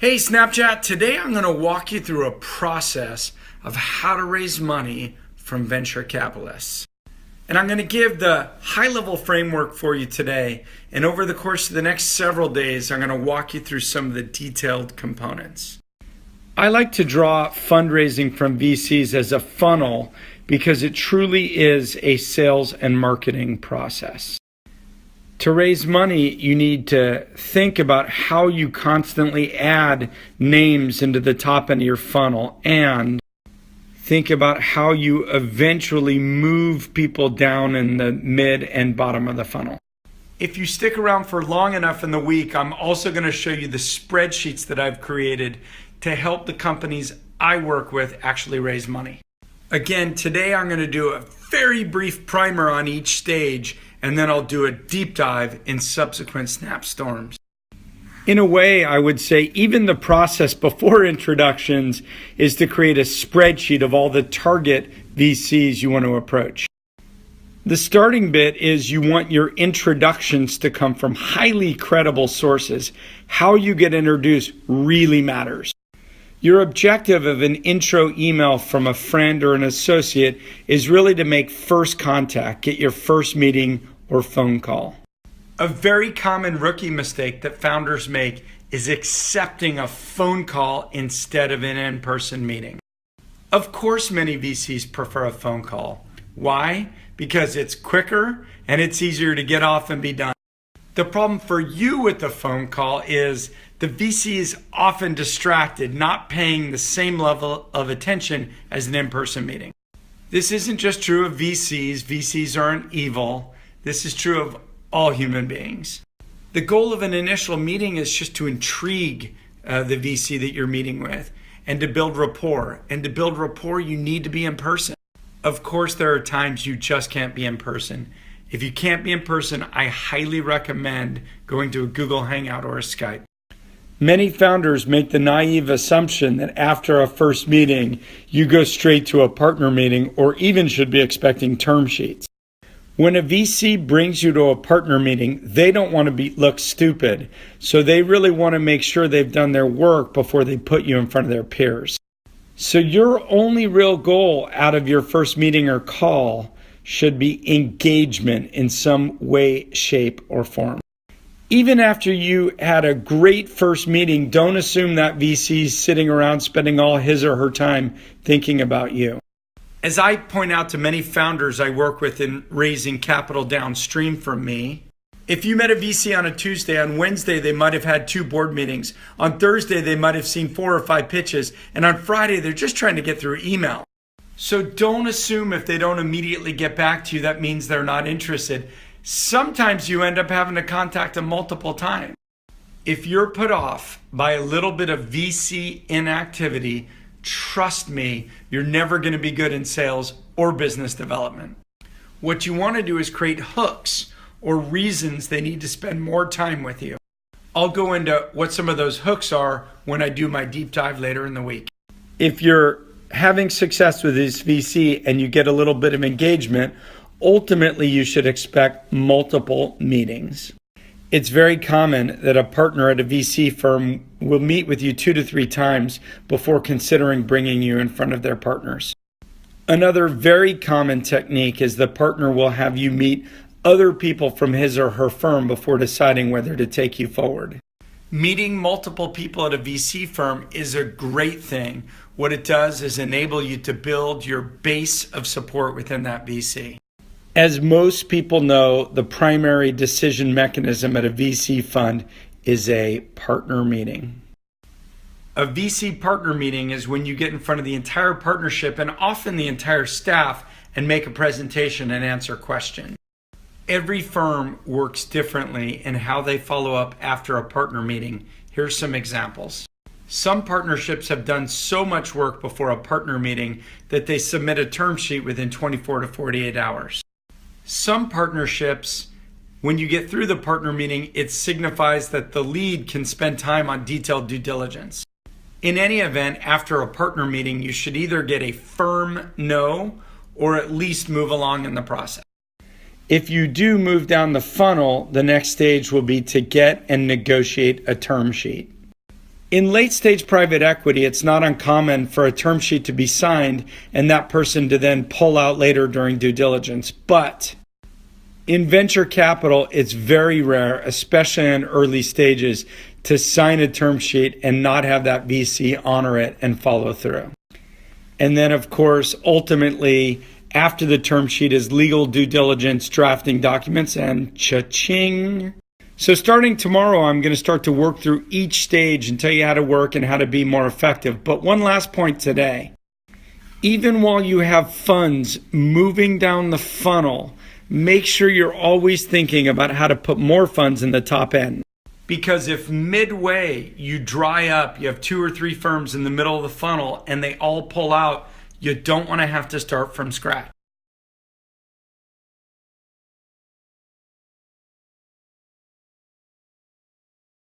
Hey Snapchat, today I'm going to walk you through a process of how to raise money from venture capitalists. And I'm going to give the high-level framework for you today, and over the course of the next several days, I'm going to walk you through some of the detailed components. I like to draw fundraising from VCs as a funnel because it truly is a sales and marketing process. To raise money, you need to think about how you constantly add names into the top end of your funnel and think about how you eventually move people down in the mid and bottom of the funnel. If you stick around for long enough in the week, I'm also going to show you the spreadsheets that I've created to help the companies I work with actually raise money. Again, today I'm going to do a very brief primer on each stage, and then I'll do a deep dive in subsequent Snapstorms. In a way, I would say even the process before introductions is to create a spreadsheet of all the target VCs you want to approach. The starting bit is you want your introductions to come from highly credible sources. How you get introduced really matters. Your objective of an intro email from a friend or an associate is really to make first contact, get your first meeting or phone call. A very common rookie mistake that founders make is accepting a phone call instead of an in-person meeting. Of course, many VCs prefer a phone call. Why? Because it's quicker and it's easier to get off and be done. The problem for you with the phone call is the VC is often distracted, not paying the same level of attention as an in-person meeting. This isn't just true of VCs. VCs aren't evil. This is true of all human beings. The goal of an initial meeting is just to intrigue the VC that you're meeting with and to build rapport. And to build rapport, you need to be in person. Of course, there are times you just can't be in person. If you can't be in person, I highly recommend going to a Google Hangout or a Skype. Many founders make the naive assumption that after a first meeting, you go straight to a partner meeting or even should be expecting term sheets. When a VC brings you to a partner meeting, they don't want to look stupid, so they really want to make sure they've done their work before they put you in front of their peers. So your only real goal out of your first meeting or call should be engagement in some way, shape, or form. Even after you had a great first meeting, don't assume that VC is sitting around spending all his or her time thinking about you. As I point out to many founders I work with in raising capital downstream from me, if you met a VC on a Tuesday, on Wednesday they might have had 2 board meetings. On Thursday they might have seen 4 or 5 pitches. And on Friday they're just trying to get through email. So don't assume if they don't immediately get back to you, that means they're not interested. Sometimes you end up having to contact them multiple times. If you're put off by a little bit of VC inactivity, trust me, you're never going to be good in sales or business development. What you want to do is create hooks or reasons they need to spend more time with you. I'll go into what some of those hooks are when I do my deep dive later in the week. If you're having success with this VC and you get a little bit of engagement, ultimately you should expect multiple meetings. It's very common that a partner at a VC firm will meet with you 2 to 3 times before considering bringing you in front of their partners. Another very common technique is the partner will have you meet other people from his or her firm before deciding whether to take you forward. Meeting multiple people at a VC firm is a great thing. What it does is enable you to build your base of support within that VC. As most people know, the primary decision mechanism at a VC fund is a partner meeting. A VC partner meeting is when you get in front of the entire partnership and often the entire staff and make a presentation and answer questions. Every firm works differently in how they follow up after a partner meeting. Here's some examples. Some partnerships have done so much work before a partner meeting that they submit a term sheet within 24 to 48 hours. Some partnerships, when you get through the partner meeting, it signifies that the lead can spend time on detailed due diligence. In any event, after a partner meeting, you should either get a firm no or at least move along in the process. If you do move down the funnel, the next stage will be to get and negotiate a term sheet. In late stage private equity, it's not uncommon for a term sheet to be signed and that person to then pull out later during due diligence. But in venture capital, it's very rare, especially in early stages, to sign a term sheet and not have that VC honor it and follow through. And then, of course, ultimately, after the term sheet is legal due diligence, drafting documents, and cha-ching. So starting tomorrow, I'm going to start to work through each stage and tell you how to work and how to be more effective. But one last point today. Even while you have funds moving down the funnel, make sure you're always thinking about how to put more funds in the top end. Because if midway you dry up, you have 2 or 3 firms in the middle of the funnel and they all pull out, you don't want to have to start from scratch.